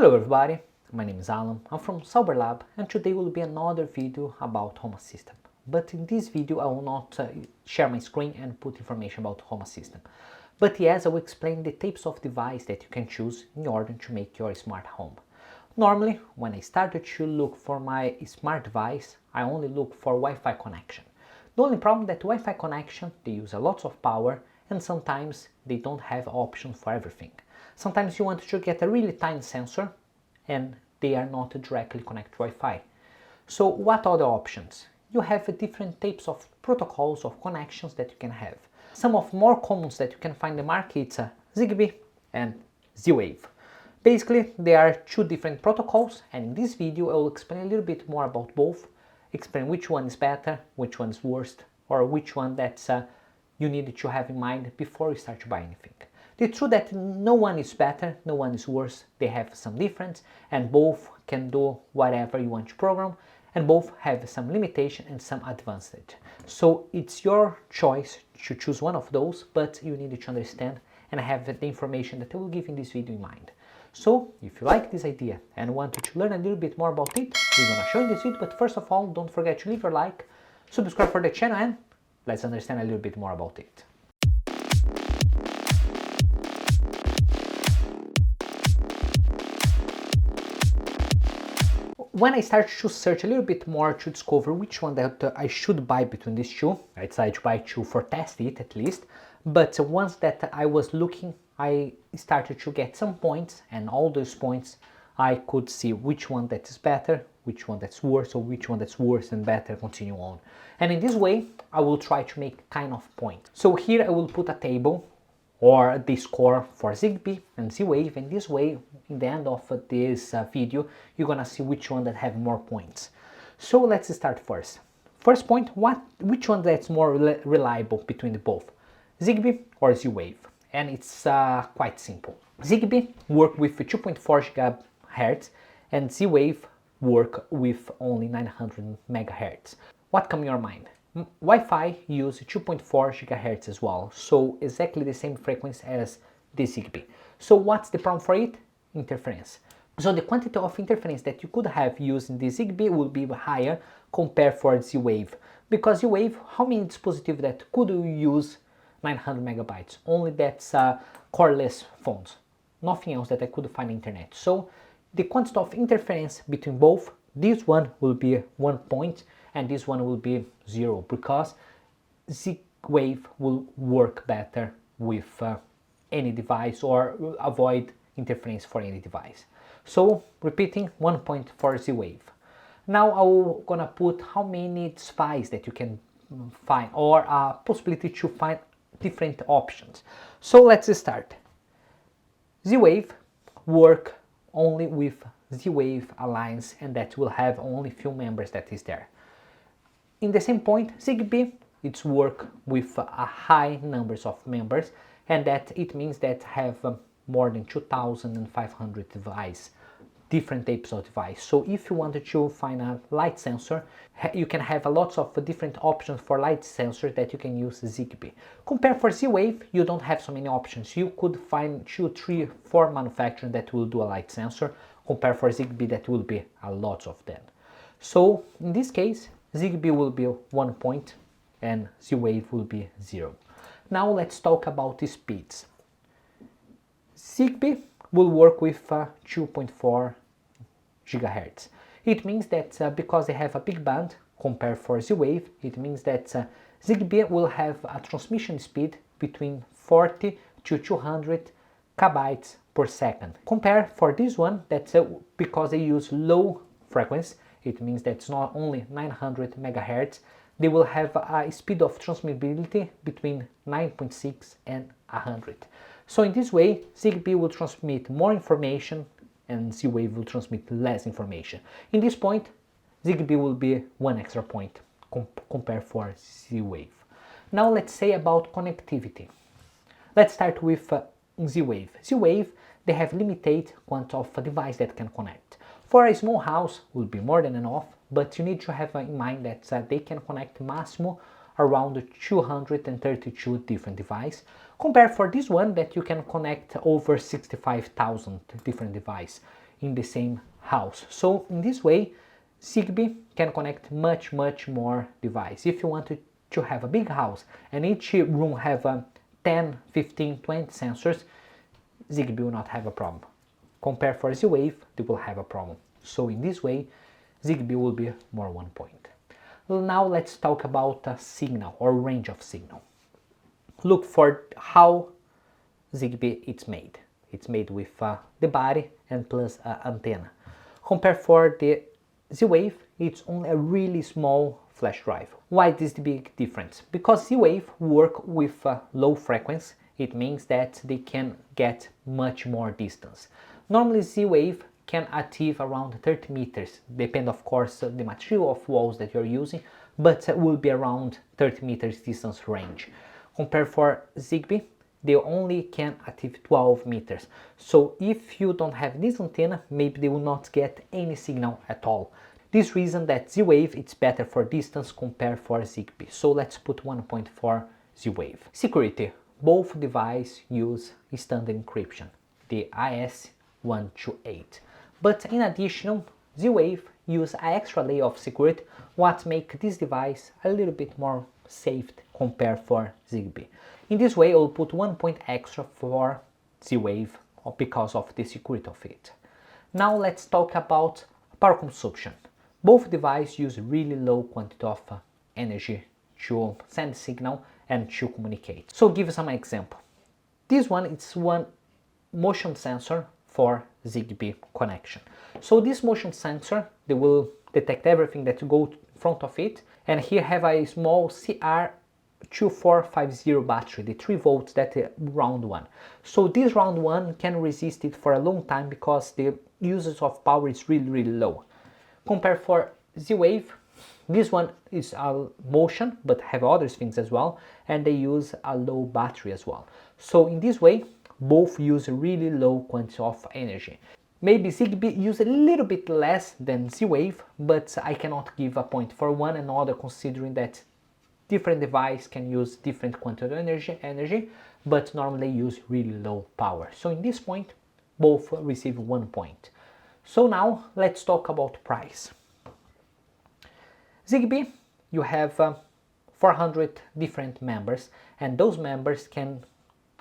Hello everybody, my name is Alan, I'm from Sauber-Lab and today will be another video about Home Assistant. But in this video I will not share my screen and put information about Home Assistant. But yes, I will explain the types of device that you can choose in order to make your smart home. Normally, when I started to look for my smart device, I only look for Wi-Fi connection. The only problem that Wi-Fi connection, they use a lot of power and sometimes they don't have options for everything. Sometimes you want to get a really tiny sensor and they are not directly connected to Wi-Fi. So what are the options? You have different types of protocols of connections that you can have. Some of more commons that you can find in the market are Zigbee and Z-wave. Basically, there are two different protocols, and in this video I will explain a little bit more about both, explain which one is better, which one is worst, or which one that you need to have in mind before you start to buy anything. It's true that no one is better, no one is worse, they have some difference, and both can do whatever you want to program, and both have some limitation and some advantage. So it's your choice to choose one of those, but you need to understand and have the information that I will give in this video in mind. So if you like this idea and want to learn a little bit more about it, we're gonna show in this video, but first of all, don't forget to leave your like, subscribe for the channel, and let's understand a little bit more about it. When I started to search a little bit more to discover which one that I should buy between these two, I decided to buy two for test it at least, but once that I was looking, I started to get some points, and all those points I could see which one that is better, which one that's worse, or which one that's worse and better, continue on. And in this way, I will try to make kind of point. So here I will put a table or the score for Zigbee and Z-wave, and this way in the end of this video you're gonna see which one that have more points. So let's start first. First point, which one that's more reliable between the both, Zigbee or Z-wave? And it's quite simple. Zigbee work with 2.4 GHz and Z-wave work with only 900 MHz. What comes in your mind? Wi-Fi use 2.4 GHz as well, so exactly the same frequency as the Zigbee. So what's the problem for it? Interference. So the quantity of interference that you could have using the Zigbee will be higher compared for Z-wave, because Z-wave, how many dispositivos that could you use 900 megabytes? Only that's cordless phones, nothing else that I could find on the internet. So the quantity of interference between both, this one will be 1 point and this one will be 0, because Z-wave will work better with any device or avoid interference for any device. So repeating, 1 point for Z-wave. Now I'm gonna put how many devices that you can find, or a possibility to find different options. So let's start. Z-wave work only with Z-wave Alliance, and that will have only few members that is there. In the same point, Zigbee, it's work with a high numbers of members, and that it means that have more than 2,500 devices, different types of device. So if you wanted to find a light sensor, you can have a lots of different options for light sensors that you can use Zigbee. Compared for Z-wave, you don't have so many options. You could find 2, 3, 4 manufacturers that will do a light sensor. Compared for Zigbee, that will be a lot of them. So in this case, Zigbee will be 1 point and Z-wave will be 0. Now let's talk about the speeds. Zigbee will work with 2.4 GHz. It means that because they have a big band compared for Z-wave, it means that Zigbee will have a transmission speed between 40 to 200 kbytes per second. Compare for this one, that's because they use low frequency, it means that it's not only 900 MHz, they will have a speed of transmissibility between 9.6 and 100. So in this way, Zigbee will transmit more information and Z-wave will transmit less information. In this point, Zigbee will be 1 extra point compared for Z-wave. Now let's say about connectivity. Let's start with Z-wave. Z-wave, they have limited quantity of device that can connect. For a small house will be more than enough, but you need to have in mind that they can connect maximum around 232 different devices, compared for this one that you can connect over 65,000 different devices. in the same house. So in this way, Zigbee can connect much more device. If you want to have a big house and each room have 10, 15, 20 sensors, Zigbee will not have a problem. Compare for Z-wave, they will have a problem. So in this way, Zigbee will be more on point. Now let's talk about signal or range of signal. Look for how Zigbee is made. It's made with the body and plus antenna. Compare for the Z-wave, it's only a really small flash drive. Why is this the big difference? Because Z-wave work with low frequency, it means that they can get much more distance. Normally Z-wave can achieve around 30 meters, depend of course the material of walls that you're using, but will be around 30 meters distance range. Compare for Zigbee, they only can achieve 12 meters. So if you don't have this antenna, maybe they will not get any signal at all. This reason that Z-wave it's better for distance compared for Zigbee. So let's put 1 point for Z-wave. Security. Both devices use standard encryption, the IS-128. But in addition, Z-wave use an extra layer of security, what make this device a little bit more safe compared for Zigbee. In this way, I'll put 1 point extra for Z-wave because of the security of it. Now let's talk about power consumption. Both devices use really low quantity of energy to send signal and to communicate. So give some example. This one is one motion sensor for Zigbee connection. So this motion sensor, they will detect everything that go in front of it, and here have a small CR2450 battery, the 3 volts that round one. So this round one can resist it for a long time because the usage of power is really low. Compare for Z-wave, this one is a motion but have other things as well, and they use a low battery as well. So in this way, both use really low quantity of energy. Maybe Zigbee use a little bit less than Z-wave, but I cannot give a point for one and other considering that different device can use different quantity of energy, but normally use really low power. So in this point, both receive 1 point. So now let's talk about price. Zigbee, you have 400 different members, and those members can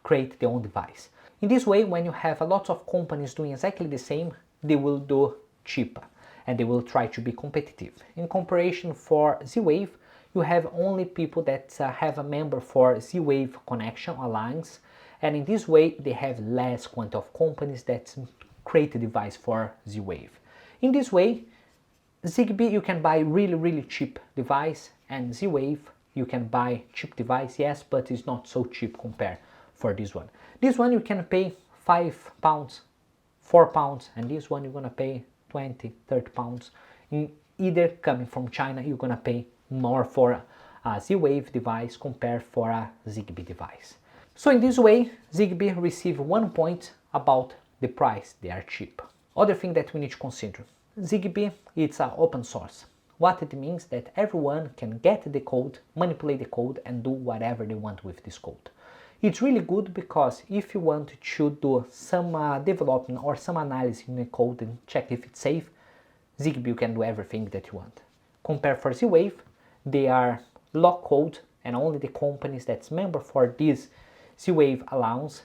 create their own device. In this way, when you have a lot of companies doing exactly the same, they will do cheaper and they will try to be competitive. In comparison for Z-wave, you have only people that have a member for Z-wave connection alliance, and in this way they have less quantity of companies that create a device for Z-wave. In this way, Zigbee you can buy really cheap device, and Z-wave you can buy cheap device, yes, but it's not so cheap compared for this one. This one you can pay 5 pounds, 4 pounds, and this one you're gonna pay 20, 30 pounds. In either coming from China, you're gonna pay more for a Z-wave device compared for a Zigbee device. So in this way, Zigbee receive 1 point about the price, they are cheap. Other thing that we need to consider, Zigbee it's an open source. What it means that everyone can get the code, manipulate the code and do whatever they want with this code. It's really good because if you want to do some development or some analysis in the code and check if it's safe, Zigbee you can do everything that you want. Compare for Z-wave, they are lock code and only the companies that's member for this Z-wave allowance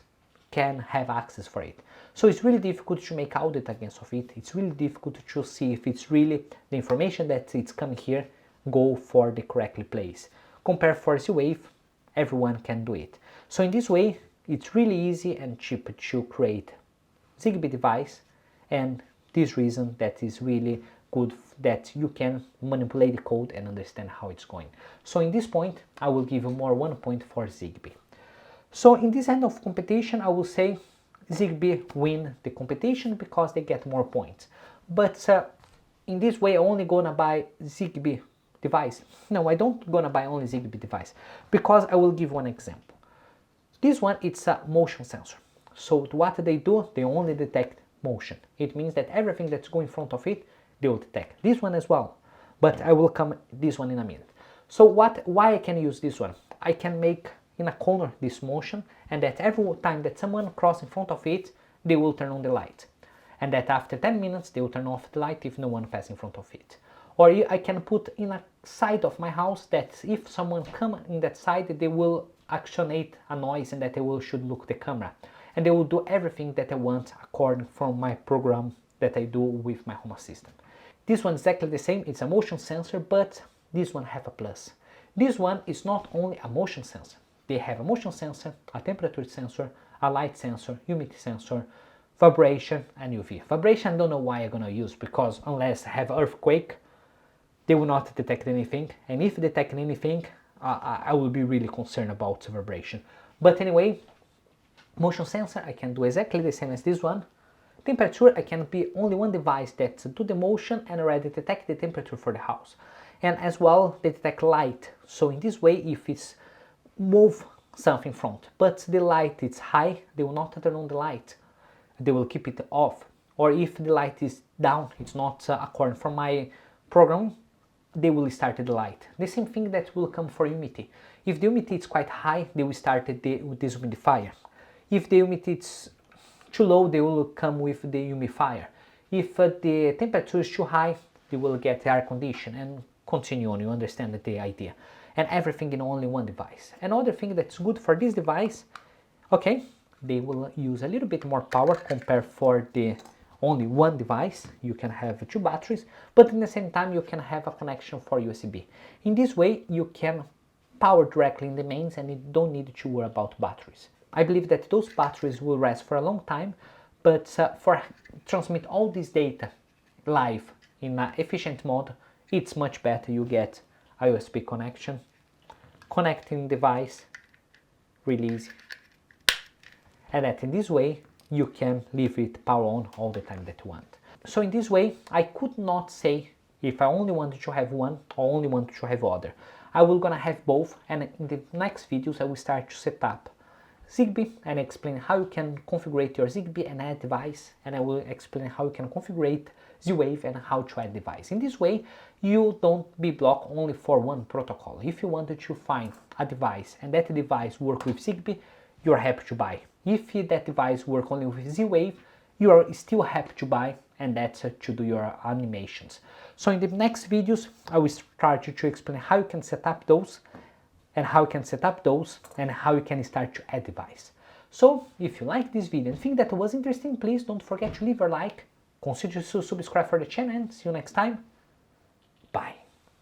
can have access for it. So it's really difficult to make audit against of it. It's really difficult to see if it's really the information that it's coming here go for the correctly place. Compare for Z-wave, everyone can do it. So in this way, it's really easy and cheap to create Zigbee device, and this reason that is really good that you can manipulate the code and understand how it's going. So in this point, I will give you more 1 point for Zigbee. So in this end of competition, I will say Zigbee win the competition because they get more points. But in this way, I'm only gonna buy Zigbee device. No, I don't gonna buy only Zigbee device because I will give one example. This one, it's a motion sensor. So what they do, they only detect motion. It means that everything that's going in front of it, they will detect. This one as well, but I will come this one in a minute. So why I can use this one? I can make in a corner this motion, and that every time that someone crosses in front of it, they will turn on the light. and that after 10 minutes they will turn off the light if no one passes in front of it. Or I can put in a side of my house that if someone come in that side, they will actionate a noise and that they will should look the camera. And they will do everything that I want according from my program that I do with my home assistant. This one is exactly the same, it's a motion sensor, but this one have a plus. This one is not only a motion sensor. They have a motion sensor, a temperature sensor, a light sensor, humidity sensor, vibration, and UV. Vibration I don't know why I'm gonna use, because unless I have earthquake, they will not detect anything, and if they detect anything, I will be really concerned about vibration. But anyway, motion sensor I can do exactly the same as this one. Temperature I can be only one device that do the motion and already detect the temperature for the house. And as well, they detect light. So in this way, if it's move something front, but the light is high, they will not turn on the light. They will keep it off. Or if the light is down, it's not according for my program, they will start the light. The same thing that will come for humidity. If the humidity is quite high, they will start with this humidifier. If the humidity is too low, they will come with the humidifier. If the temperature is too high, they will get the air condition and continue on. You understand the idea. And everything in only one device. Another thing that's good for this device, okay, they will use a little bit more power compared for the only one device. You can have 2 batteries, but in the same time you can have a connection for USB. In this way you can power directly in the mains and you don't need to worry about batteries. I believe that those batteries will last for a long time, but for transmit all this data live in an efficient mode, it's much better you get a USB connection, connecting device, release, and that in this way you can leave it power on all the time that you want. So in this way, I could not say if I only wanted to have one or only wanted to have other. I will gonna have both, and in the next videos I will start to set up Zigbee and explain how you can configure your Zigbee and add device, and I will explain how you can configure Z-wave and how to add device. In this way, you don't be blocked only for one protocol. If you wanted to find a device and that device work with Zigbee, you are happy to buy. If that device work only with Z-wave, you are still happy to buy, and that's to do your animations. So in the next videos, I will start to explain how you can set up those, and how you can set up those, and how you can start to add device. So if you like this video and think that was interesting, please don't forget to leave a like, consider to subscribe for the channel, and see you next time. Bye.